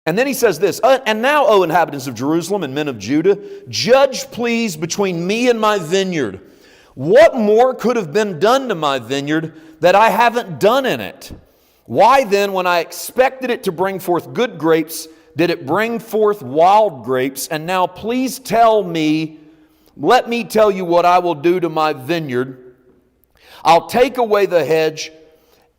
And then he says this, and now, O inhabitants of Jerusalem and men of Judah, judge please between me and my vineyard. What more could have been done to my vineyard that I haven't done in it? Why then, when I expected it to bring forth good grapes, did it bring forth wild grapes? And now please tell me, let me tell you what I will do to my vineyard. I'll take away the hedge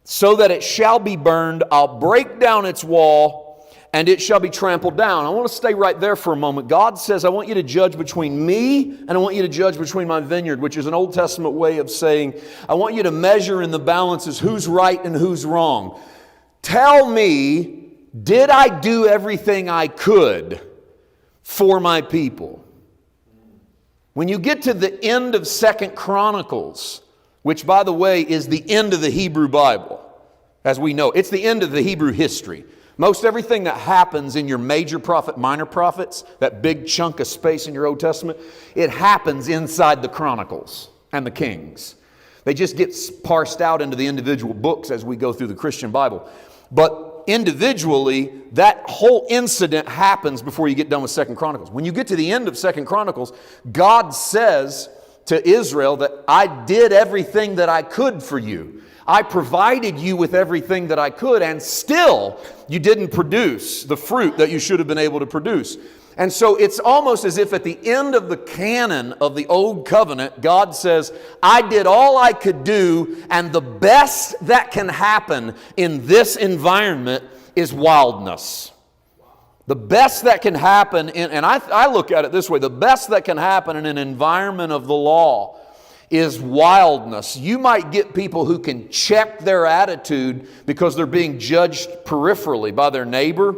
so that it shall be burned. I'll break down its wall, and it shall be trampled down. I want to stay right there for a moment. God says, I want you to judge between me and I want you to judge between my vineyard, which is an Old Testament way of saying, I want you to measure in the balances who's right and who's wrong. Tell me, did I do everything I could for my people? When you get to the end of 2 Chronicles, which by the way is the end of the Hebrew Bible, as we know, it's the end of the Hebrew history. Most everything that happens in your major prophet, minor prophets, that big chunk of space in your Old Testament, it happens inside the Chronicles and the Kings. They just get parsed out into the individual books as we go through the Christian Bible. But individually, that whole incident happens before you get done with 2 Chronicles. When you get to the end of 2 Chronicles, God says to Israel that I did everything that I could for you. I provided you with everything that I could, and still you didn't produce the fruit that you should have been able to produce. And so it's almost as if at the end of the canon of the Old Covenant, God says, I did all I could do, and the best that can happen in this environment is wildness. The best that can happen, and I look at it this way, the best that can happen in an environment of the law is wildness. You might get people who can check their attitude because they're being judged peripherally by their neighbor,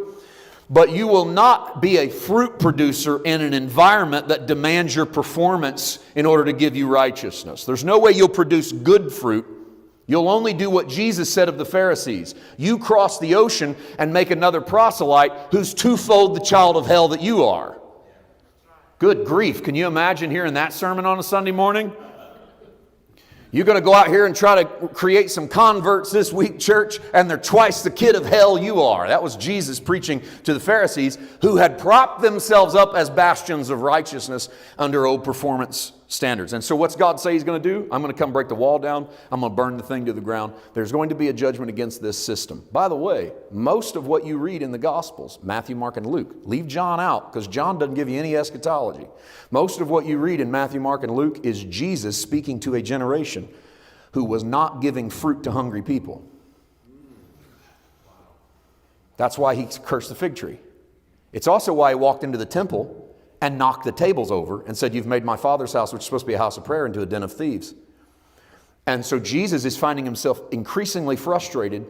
but you will not be a fruit producer in an environment that demands your performance in order to give you righteousness. There's no way you'll produce good fruit. You'll only do what Jesus said of the Pharisees. You cross the ocean and make another proselyte who's twofold the child of hell that you are. Good grief. Can you imagine hearing that sermon on a Sunday morning? You're going to go out here and try to create some converts this week, church, and they're twice the kid of hell you are. That was Jesus preaching to the Pharisees who had propped themselves up as bastions of righteousness under old performance standards. And so what's God say He's going to do? I'm going to come break the wall down. I'm going to burn the thing to the ground. There's going to be a judgment against this system. By the way, most of what you read in the Gospels, Matthew, Mark, and Luke, leave John out because John doesn't give you any eschatology. Most of what you read in Matthew, Mark, and Luke is Jesus speaking to a generation who was not giving fruit to hungry people. That's why He cursed the fig tree. It's also why He walked into the temple and knocked the tables over and said, you've made my Father's house, which is supposed to be a house of prayer, into a den of thieves. And so Jesus is finding Himself increasingly frustrated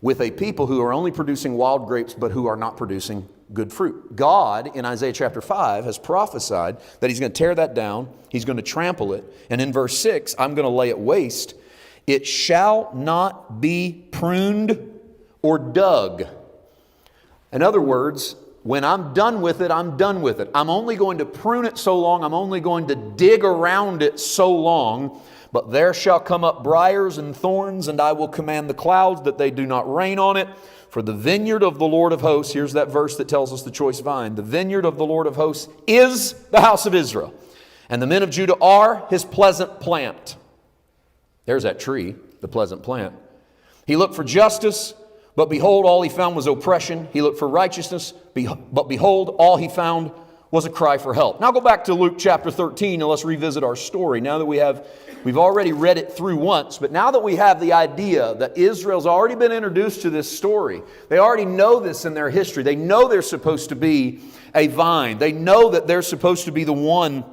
with a people who are only producing wild grapes but who are not producing good fruit. God, in Isaiah chapter 5, has prophesied that He's going to tear that down. He's going to trample it. And in verse 6, I'm going to lay it waste. It shall not be pruned or dug. In other words, when I'm done with it, I'm done with it. I'm only going to prune it so long. I'm only going to dig around it so long. But there shall come up briars and thorns, and I will command the clouds that they do not rain on it. For the vineyard of the Lord of hosts, here's that verse that tells us the choice vine. The vineyard of the Lord of hosts is the house of Israel, and the men of Judah are His pleasant plant. There's that tree, the pleasant plant. He looked for justice, but behold, all He found was oppression. He looked for righteousness, but behold, all He found was a cry for help. Now go back to Luke chapter 13 and let's revisit our story. Now that we've already read it through once, but now that we have the idea that Israel's already been introduced to this story, they already know this in their history. They know they're supposed to be a vine. They know that they're supposed to be the one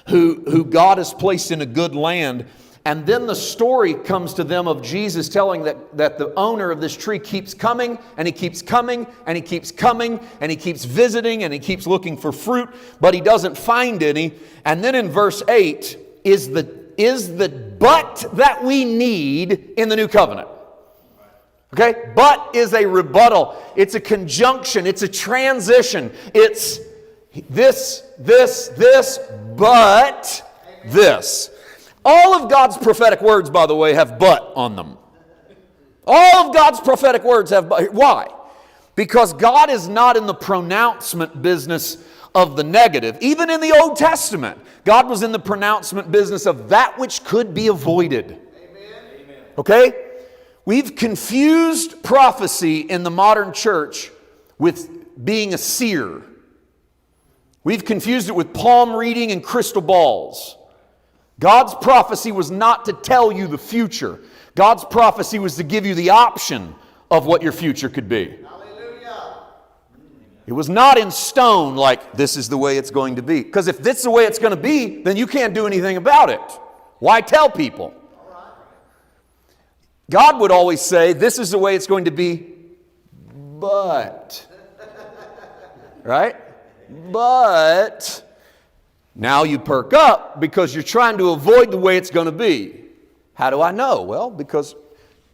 who God has placed in a good land. And then the story comes to them of Jesus telling that the owner of this tree keeps coming, and he keeps coming, and he keeps coming, and he keeps visiting, and he keeps looking for fruit, but he doesn't find any. And then in verse 8 is the but that we need in the new covenant. Okay? But is a rebuttal. It's a conjunction. It's a transition. It's this, but this. All of God's prophetic words, by the way, have but on them. All of God's prophetic words have but. Why? Because God is not in the pronouncement business of the negative. Even in the Old Testament, God was in the pronouncement business of that which could be avoided. Amen. Okay? We've confused prophecy in the modern church with being a seer. We've confused it with palm reading and crystal balls. God's prophecy was not to tell you the future. God's prophecy was to give you the option of what your future could be. It was not in stone like this is the way it's going to be. Because if this is the way it's going to be, then you can't do anything about it. Why tell people? God would always say, this is the way it's going to be, but. Right? But. Now you perk up because you're trying to avoid the way it's going to be. How do I know? Well, because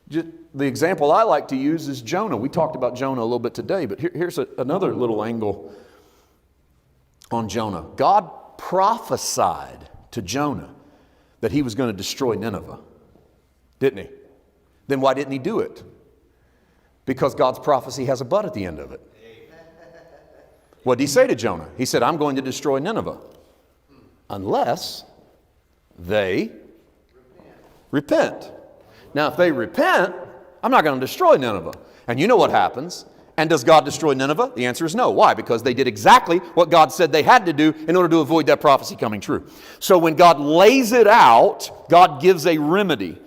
the example I like to use is Jonah. We talked about Jonah a little bit today, but here's another little angle on Jonah. God prophesied to Jonah that he was going to destroy Nineveh, didn't he? Then why didn't he do it? Because God's prophecy has a but at the end of it. What did he say to Jonah? He said, I'm going to destroy Nineveh unless they repent. Now, if they repent, I'm not going to destroy Nineveh. And you know what happens. And does God destroy Nineveh? The answer is no. Why? Because they did exactly what God said they had to do in order to avoid that prophecy coming true. So when God lays it out, God gives a remedy.